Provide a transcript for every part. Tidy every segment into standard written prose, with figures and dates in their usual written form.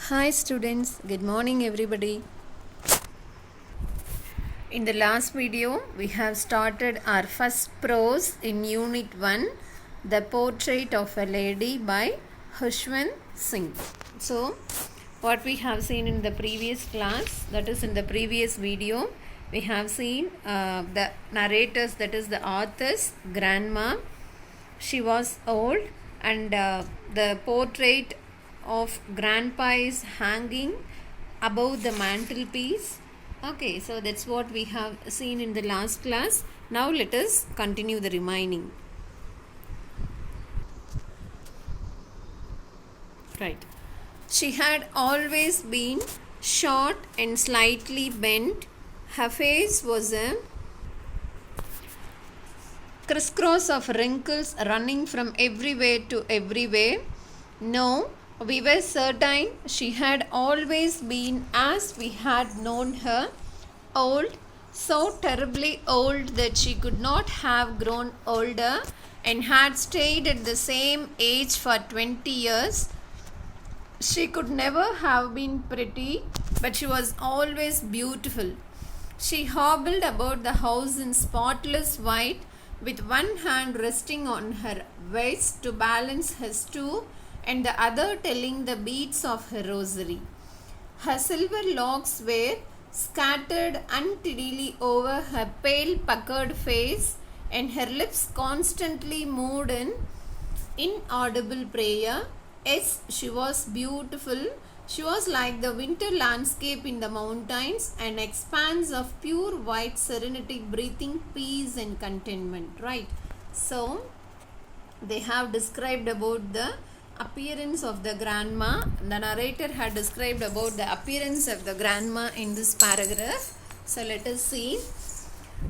Hi students, good morning everybody. In the last video, we have started our first prose in Unit 1, The Portrait of a Lady by Khushwant Singh. So, what we have seen in the previous class, that is in the previous video, we have seen the narrators, that is the author's grandma. She was old and the portrait of grandpa is hanging above the mantelpiece. Okay, so that's what we have seen in the last class. Now let us continue the remaining. Right. She had always been short and slightly bent. Her face was a crisscross of wrinkles running from everywhere to everywhere. No, we were certain she had always been as we had known her, old, so terribly old that she could not have grown older and had stayed at the same age for 20 years. She could never have been pretty, but she was always beautiful. She hobbled about the house in spotless white, with one hand resting on her waist to balance her stool and the other telling the beads of her rosary. Her silver locks were scattered untidily over her pale puckered face, and her lips constantly moved in inaudible prayer. Yes, she was beautiful. She was like the winter landscape in the mountains, an expanse of pure white serenity breathing peace and contentment, right? So, they have described about the appearance of the grandma. The narrator had described about the appearance of the grandma in this paragraph. So, let us see.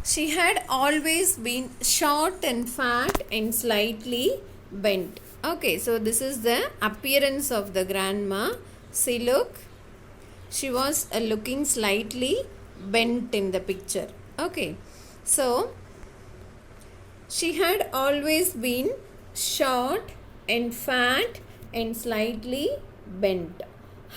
She had always been short and fat and slightly bent. Okay, so this is the appearance of the grandma. See, look, she was looking slightly bent in the picture. Okay, so she had always been short and fat and slightly bent.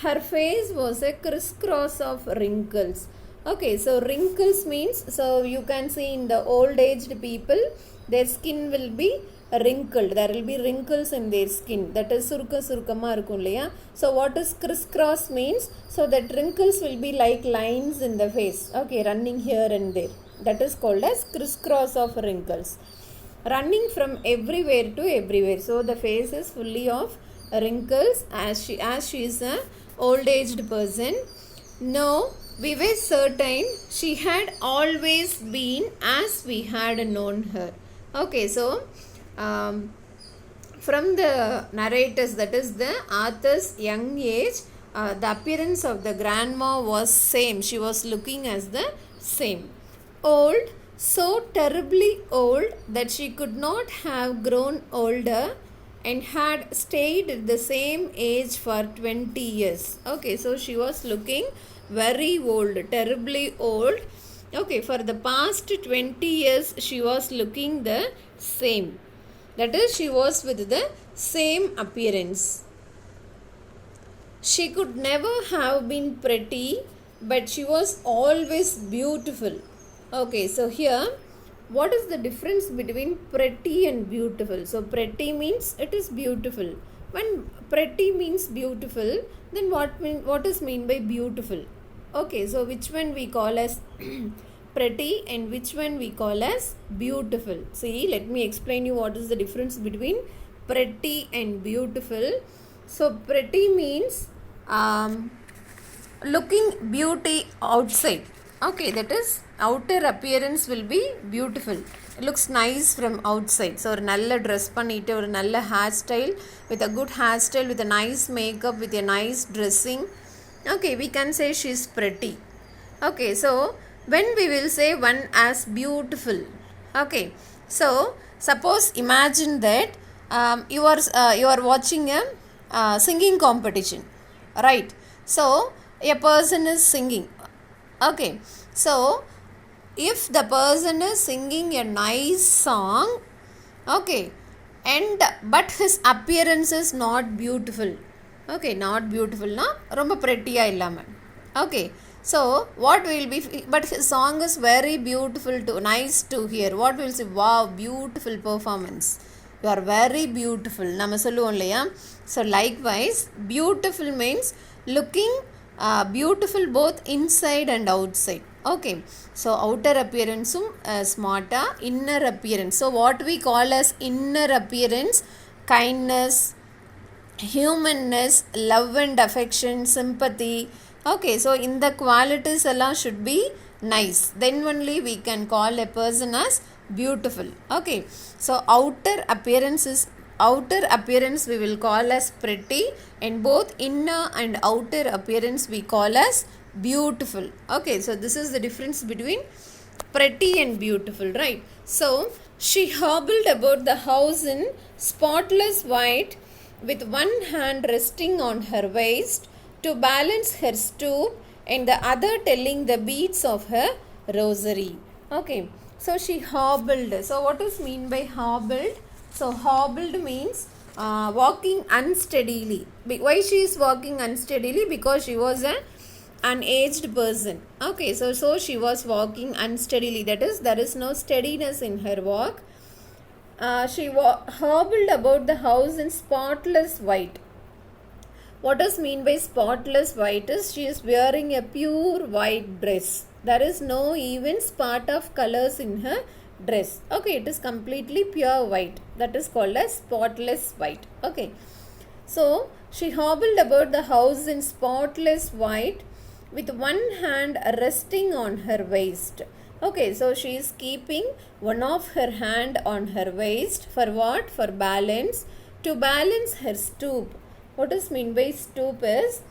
Her face was a crisscross of wrinkles. Okay, so wrinkles means, so you can see in the old aged people, their skin will be wrinkled. There will be wrinkles in their skin. That is surkama irukkum illaya. So what is crisscross means? So that wrinkles will be like lines in the face. Okay, running here and there. That is called as crisscross of wrinkles. Running from everywhere to everywhere. So the face is fully of wrinkles as she is a old aged person. No, we were certain she had always been as we had known her. Okay, so from the narrators, that is the author's young age, the appearance of the grandma was same. She was looking as the same. Old, so terribly old that she could not have grown older and had stayed at the same age for 20 years. Okay, so she was looking very old, terribly old. Okay, for the past 20 years she was looking the same. That is, she was with the same appearance. She could never have been pretty, but she was always beautiful. Okay, so here, what is the difference between pretty and beautiful? So, pretty means it is beautiful. When pretty means beautiful, then what is mean by beautiful? Okay, so which one we call as pretty and which one we call as beautiful? See, let me explain you what is the difference between pretty and beautiful. So, pretty means looking beauty outside. Okay, that is outer appearance will be beautiful. It looks nice from outside. So, ஒரு நல்ல dress பண்ணிட்டு ஒரு நல்ல hair style, with a good hair style, with a nice makeup, with a nice dressing. Okay, we can say she is pretty. Okay, so when we will say one as beautiful. Okay, so suppose imagine that you are watching a singing competition, right? So a person is singing. Okay, so if the person is singing a nice song, okay, and but his appearance is not beautiful, Okay, not beautiful na romba pretty illama. Okay, so what will be, but his song is very beautiful to nice to hear. What will say, wow, beautiful performance, you are very beautiful nama solluvom illaya. So likewise beautiful means looking beautiful both inside and outside. Okay, so outer appearance smarta, inner appearance, so what we call as inner appearance, kindness, humanness, love and affection, sympathy. Okay, so in the qualities alla should be nice, then only we can call a person as beautiful. Okay, so outer appearance we will call as pretty, and both inner and outer appearance we call as beautiful. Okay, so this is the difference between pretty and beautiful, right? So she hobbled about the house in spotless white, with one hand resting on her waist to balance her stoop, and the other telling the beads of her rosary. Okay, so she hobbled. So what does mean by hobbled? So hobbled means walking unsteadily. Why she is walking unsteadily? Because she was an aged person. Okay, so she was walking unsteadily, that is, there is no steadiness in her walk. She hobbled about the house in spotless white. What does mean by spotless white is she is wearing a pure white dress. There is no even spot of colors in her dress. Okay, it is completely pure white. That is called as spotless white. Okay, so she hobbled about the house in spotless white, with one hand resting on her waist. Okay, so she is keeping one of her hand on her waist for what? For balance, to balance her stoop. What does mean by stoop is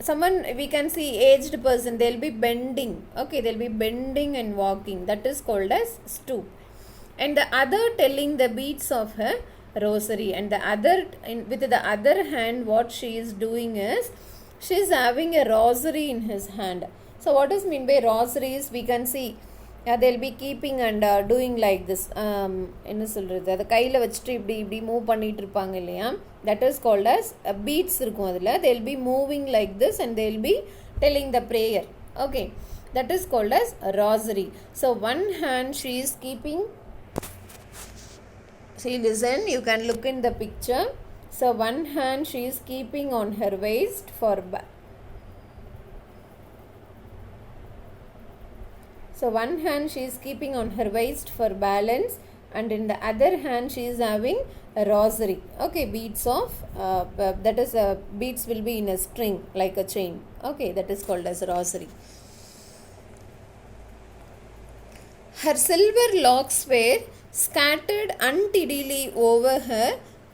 someone, we can see aged person, they'll be bending. Okay, they'll be bending and walking, that is called as stoop. And the other telling the beads of her rosary, and the other with the other hand what she is doing is she is having a rosary in his hand. So what does mean by rosaries? We can see they'll be keeping and doing like this, என்ன சொல்கிறது, அதை கையில் வச்சுட்டு இப்படி இப்படி move பண்ணிகிட்டு இருப்பாங்க இல்லையா, that is called as beads இருக்கும் அதில், they'll be moving like this and they'll be telling the prayer. Okay, that is called as rosary. So one hand she is keeping, see, listen, you can look in the picture. So one hand she is keeping on her waist for So one hand she is keeping on her waist for balance, and in the other hand she is having a rosary. Okay, beads of that is beads will be in a string like a chain. Okay, that is called as rosary. Her silver locks were scattered untidily over her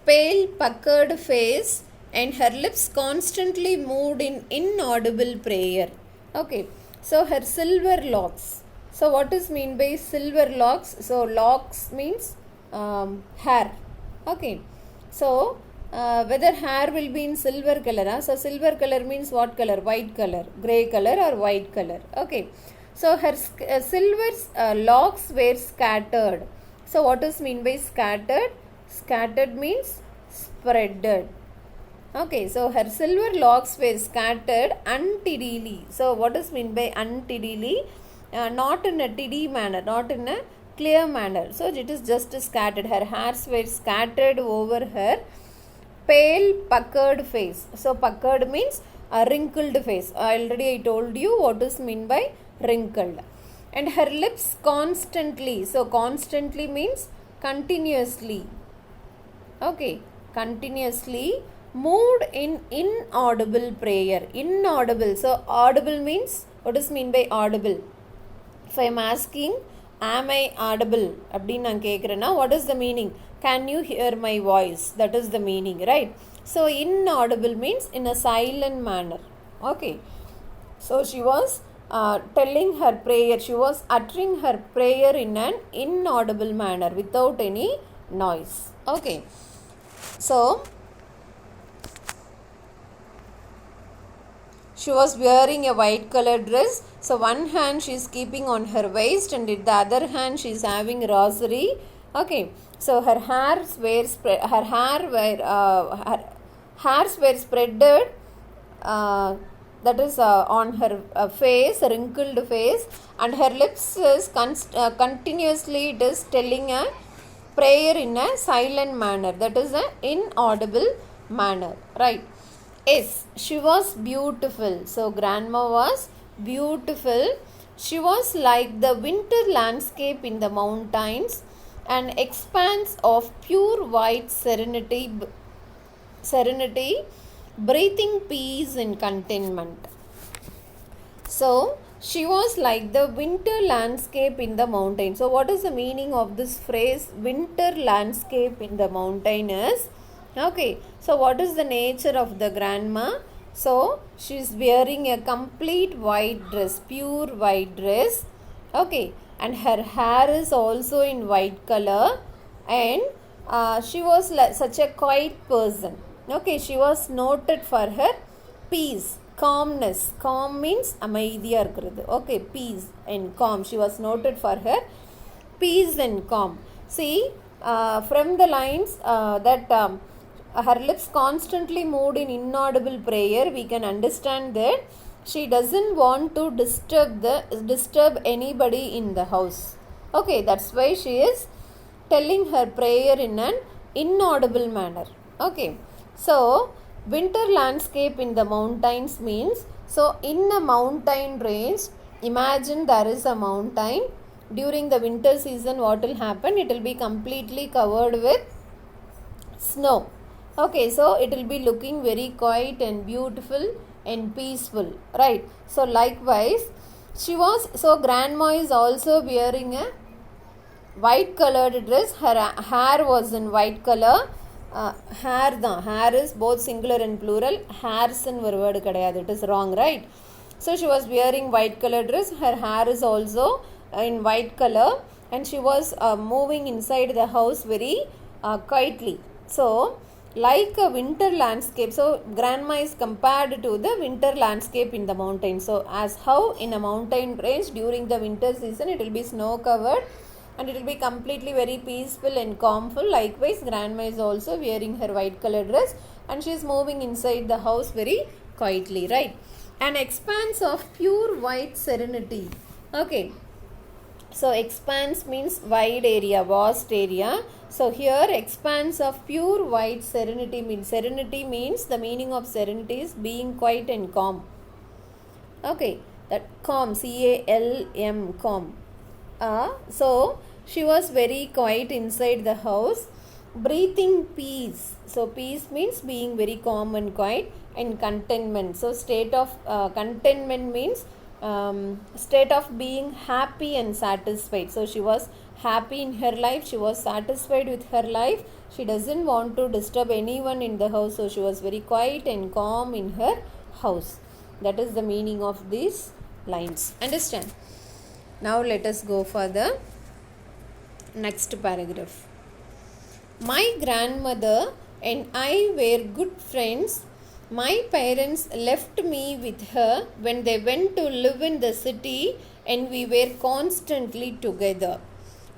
pale puckered face, and her lips constantly moved in inaudible prayer. Okay, so her silver locks. So what is mean by silver locks? So locks means hair. Okay, so whether hair will be in silver color, so silver color means what color? White color, grey color or white color. Okay, so her silver locks were scattered. So what is mean by scattered? Scattered means spreaded. Okay, so her silver locks were scattered untidily. So what is mean by untidily? Not in a tiddy manner, not in a clear manner. So it is just scattered. Her hairs were scattered over her pale puckered face. So puckered means a wrinkled face. Already I told you what is mean by wrinkled. And her lips constantly. So constantly means continuously. Okay, continuously moved in inaudible prayer. Inaudible. So audible means, what does mean by audible? If I am asking, am I audible? அப்படின்னு நான் கேட்குறேன்னா, what is the meaning? Can you hear my voice? That is the meaning, right? So inaudible means in a silent manner. Okay, so she was telling her prayer, she was uttering her prayer in an inaudible manner without any noise. Okay, so she was wearing a white colored dress. So one hand she is keeping on her waist, and with the other hand she is having rosary, Okay, so her hairs were hairs were spreaded, uh, that is on her face, wrinkled face, and her lips is continuously it is telling a prayer in a silent manner, that is an inaudible manner, right? Yes, she was beautiful. So grandma was beautiful. She was like the winter landscape in the mountains, an expanse of pure white serenity, breathing peace and contentment. So she was like the winter landscape in the mountain. So what is the meaning of this phrase, winter landscape in the mountain is? Okay, so what is the nature of the grandma? So she is wearing a complete white dress, pure white dress. Okay, and her hair is also in white color, and she was such a quiet person. Okay, she was noted for her peace, calmness. Calm means அமைதியாக இருக்கிறது. Okay, peace and calm. She was noted for her peace and calm. See, from the lines that her lips constantly moved in inaudible prayer, we can understand that she doesn't want to disturb anybody in the house. Okay, that's why she is telling her prayer in an inaudible manner. Okay, so winter landscape in the mountains means, so in a mountain range, imagine there is a mountain. During the winter season, what will happen? It will be completely covered with snow. Okay, so it will be looking very quiet and beautiful and peaceful, right? So likewise, grandma is also wearing a white colored dress. Her hair was in white color. Hair is both singular and plural. Hairs in ஒரு word கிடையாது, it is wrong, right? So she was wearing white color dress. Her hair is also in white color, and she was moving inside the house very quietly. So like a winter landscape, so grandma is compared to the winter landscape in the mountain. So as how in a mountain range during the winter season it will be snow covered and it will be completely very peaceful and calmful, likewise grandma is also wearing her white color dress and she is moving inside the house very quietly, right? An expanse of pure white serenity. Okay, so expanse means wide area, vast area. So here expanse of pure white serenity means the meaning of serenity is being quiet and calm. Okay, that calm, calm, calm. So she was very quiet inside the house, breathing peace. So peace means being very calm and quiet, and contentment. So state of contentment means state of being happy and satisfied. So she was happy in her life, she was satisfied with her life, she doesn't want to disturb anyone in the house, so she was very quiet and calm in her house. That is the meaning of these lines. Understand? Now let us go for the next paragraph. My grandmother and I were good friends. My parents left me with her when they went to live in the city and we were constantly together.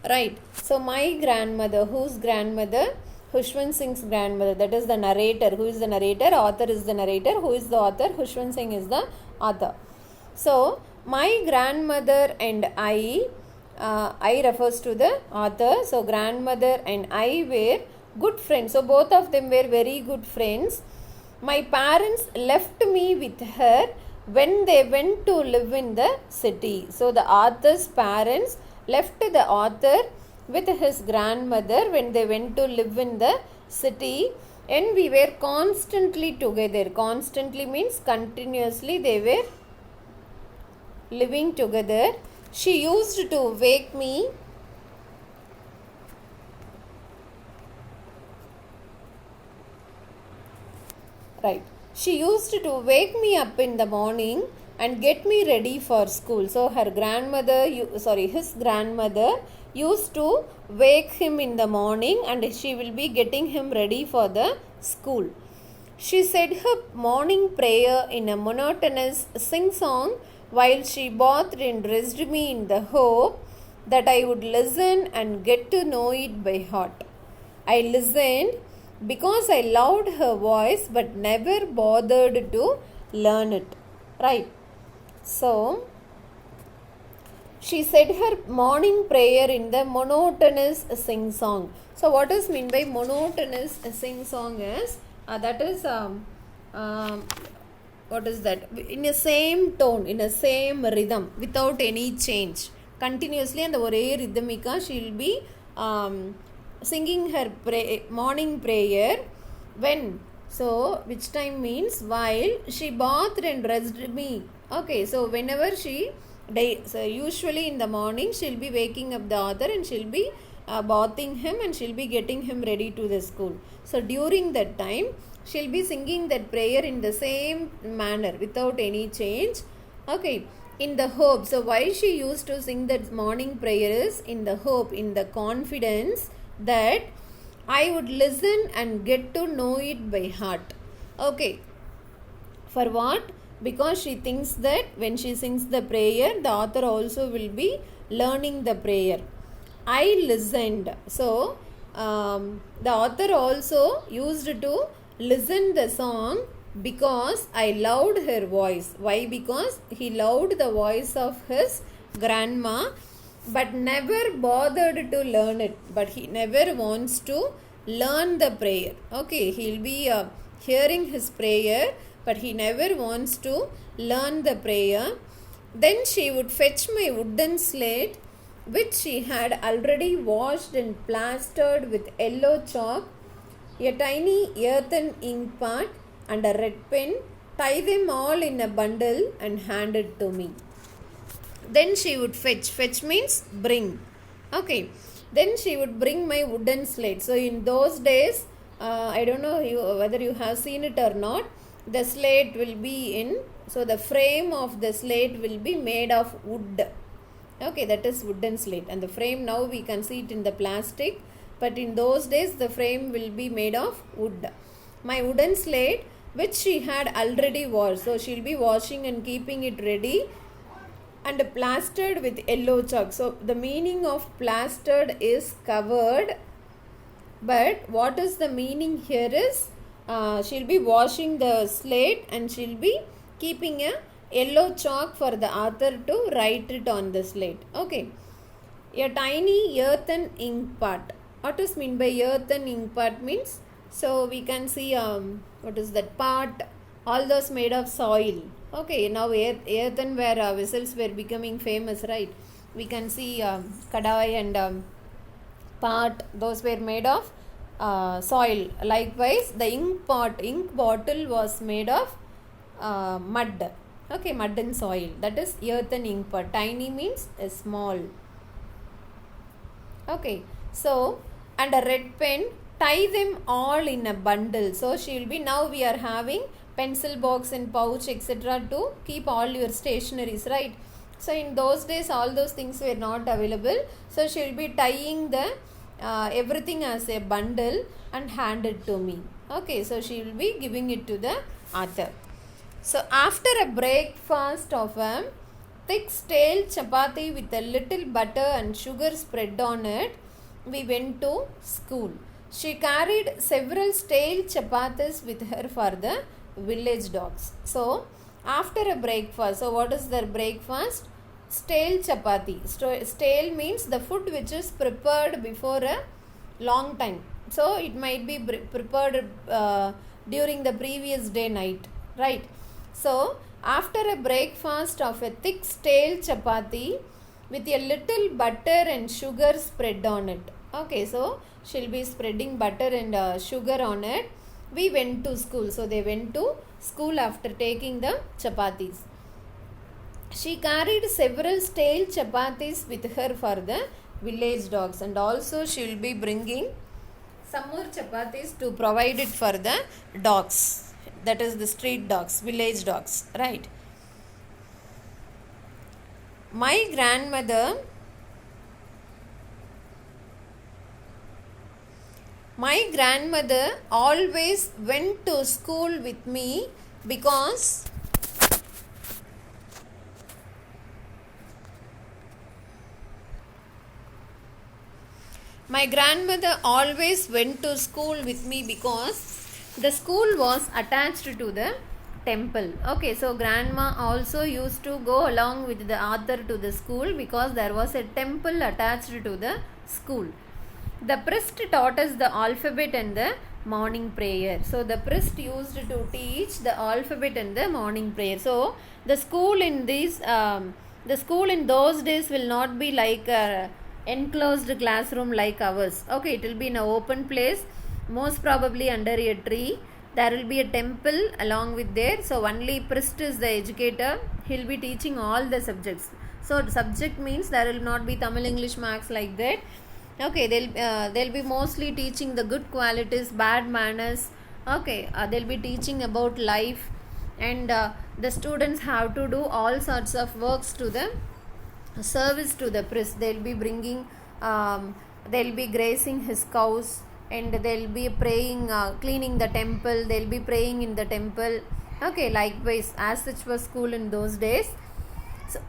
Right. So my grandmother, whose grandmother? Khushwant Singh's grandmother. That is the narrator. Who is the narrator? Author is the narrator. Who is the author? Khushwant Singh is the author. So my grandmother and I refers to the author. So grandmother and I were good friends. So both of them were very good friends. My parents left me with her when they went to live in the city. So the author's parents left the author with his grandmother when they went to live in the city, and we were constantly together. Constantly means continuously they were living together. She used to wake me right. She used to wake me up in the morning and get me ready for school. So her grandmother, his grandmother used to wake him in the morning and she will be getting him ready for the school. She said her morning prayer in a monotonous sing-song while she bathed and dressed me in the hope that I would listen and get to know it by heart. I listened because I loved her voice but never bothered to learn it. Right. So, she said her morning prayer in the monotonous sing song. So, what is meant by monotonous sing song is that is what is that? In a same tone, in a same rhythm, without any change. Continuously and the ஒரே rhythmica she will be singing her morning prayer when. So, which time means while she bathed and dressed me. Okay, so whenever she so usually in the morning she'll be waking up the author and she'll be bathing him and she'll be getting him ready to the school. So during that time she'll be singing that prayer in the same manner without any change. Okay, in the hope. So why she used to sing that morning prayer is in the hope, in the confidence that I would listen and get to know it by heart. Okay, for what? Because she thinks that when she sings the prayer, the author also will be learning the prayer. I listened. So, the author also used to listen the song because I loved her voice. Why? Because he loved the voice of his grandma but never bothered to learn it. But he never wants to learn the prayer. Okay, he'll be hearing his prayer but he never wants to learn the prayer. Then she would fetch my wooden slate which she had already washed and plastered with yellow chalk, a tiny earthen ink pot and a red pen, tie them all in a bundle and hand it to me. Then she would fetch means bring. Okay, then she would bring my wooden slate. So in those days, I don't know whether you have seen it or not, the slate will be in, so the frame of the slate will be made of wood. Okay, that is wooden slate, and the frame now we can see it in the plastic, but in those days the frame will be made of wood. My wooden slate which she had already washed, so she will be washing and keeping it ready and plastered with yellow chalk. So the meaning of plastered is covered, but what is the meaning here is she'll be washing the slate and she'll be keeping a yellow chalk for the author to write it on the slate. Okay, a tiny earthen ink pot. What is meant by earthen ink pot means? So we can see what is that pot? All those made of soil. Okay, now earthenware vessels were becoming famous, right? We can see kadai and pot. Those were made of soil. Likewise, the ink bottle was made of mud. Okay, mud and soil. That is earthen ink pot. Tiny means small. Okay, so and a red pen, tie them all in a bundle. So she will be, now we are having pencil box and pouch etc. to keep all your stationaries, right? So in those days all those things were not available. So she will be tying the everything as a bundle and hand it to me. Okay, so she will be giving it to the author. So after a breakfast of a thick stale chapati with a little butter and sugar spread on it, we went to school. She carried several stale chapatis with her for the village dogs. So after a breakfast, so what is their breakfast? Stale chapati. Stale means the food which is prepared before a long time. So it might be prepared during the previous day night, right? So after a breakfast of a thick stale chapati with a little butter and sugar spread on it. Okay, so she'll be spreading butter and sugar on it. We went to school. So they went to school after taking the chapatis. She carried several stale chapatis with her for the village dogs, and also she will be bringing some more chapatis to provide it for the dogs. That is the street dogs, village dogs, right? My grandmother always went to school with me because My grandmother always went to school with me because the school was attached to the temple. Okay, so grandma also used to go along with the author to the school because there was a temple attached to the school. The priest taught us the alphabet and the morning prayer. So the priest used to teach the alphabet and the morning prayer. So the school in those days will not be like a enclosed classroom like ours. Okay, it will be in an open place, most probably under a tree. There will be a temple along with there. So only priest is the educator. He'll be teaching all the subjects. So subject means there will not be Tamil, English, Maths like that. Okay, they'll be mostly teaching the good qualities, bad manners. Okay, they'll be teaching about life, and the students have to do all sorts of works to the service to the priest. They'll be bringing, they'll be grazing his cows, and they'll be praying, cleaning the temple. They'll be praying in the temple. Okay, likewise, as such was school in those days. So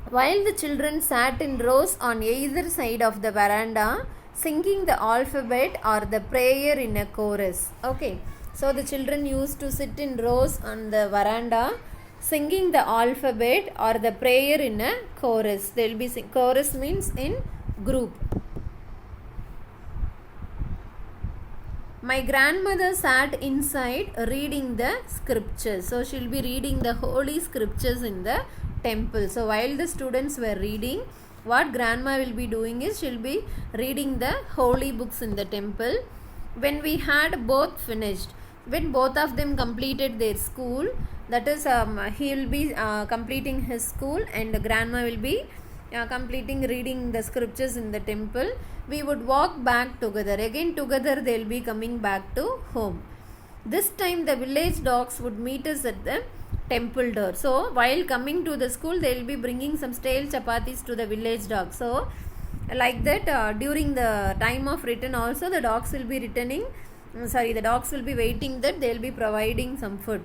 while the children sat in rows on either side of the veranda, singing the alphabet or the prayer in a chorus. Okay, so the children used to sit in rows on the veranda, singing the alphabet or the prayer in a chorus. They'll be chorus means in group. My grandmother sat inside reading the scriptures. So she'll be reading the holy scriptures in the temple. So while the students were reading, what grandma will be doing is she'll be reading the holy books in the temple. When we had both finished, when both of them completed their school, that is, he will be completing his school, and grandma will be completing reading the scriptures in the temple, we would walk back together. Again together they'll be coming back to home. This time the village dogs would meet us at the temple door. So while coming to the school, they will be bringing some stale chapatis to the village dogs. So like that, during the time of return also, the dogs will be the dogs will be waiting that they will be providing some food.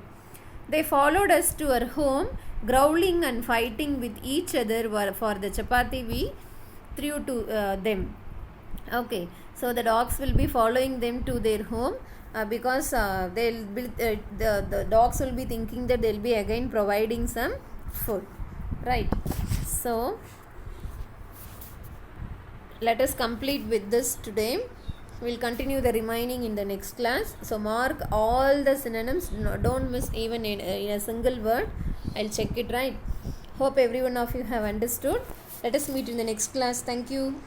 They followed us to our home, growling and fighting with each other for the chapati we threw to them. Okay, so the dogs will be following them to their home, because they'll be, the dogs will be thinking that they'll be again providing some food, right? So let us complete with this today. We'll continue the remaining in the next class. So mark all the synonyms, don't miss even in a single word. I'll check it, right? Hope every one of you have understood. Let us meet in the next class. Thank you.